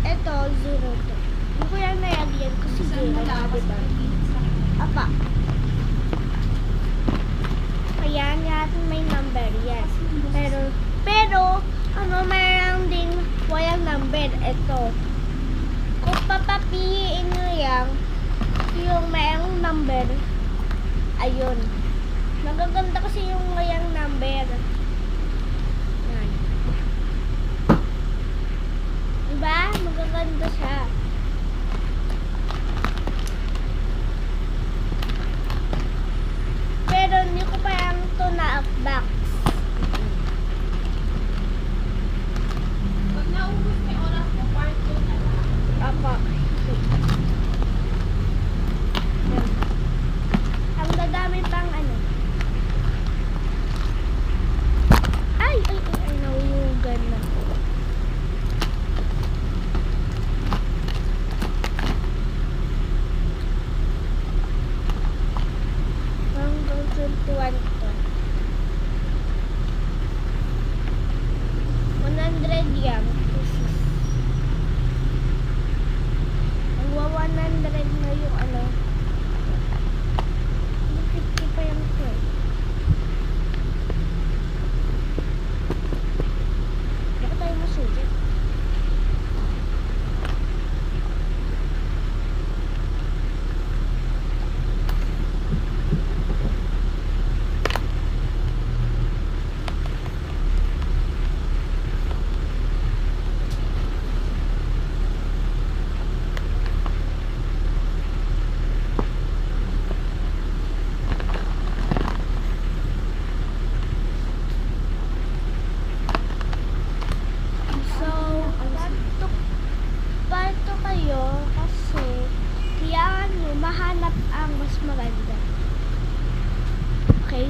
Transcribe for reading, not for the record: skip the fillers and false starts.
Ito, 0 to. Hindi ko yan nalagyan kasi 0 na, diba? Apa. Ayan, lahat may number, yes. Pero, mayroon din walang number. Ito. Kung papapiliin nyo yung mayroong number, ayun. Magaganda kasi yung walang number. Yan. Diba? Magaganda siya. Pero hindi ko pa yung ito na-box. Pag naubos may oras mo, part 2 na lang. Apa. Yan. Ang dadami pang Ay, nahulugan na. Hanggang 21 to. 100 yan. Nagwa 100 na yung 50 pa yung ito. Bakit tayo masulit? So, parto kayo kasi kailangan nyo mahanap ang mas maganda. Okay?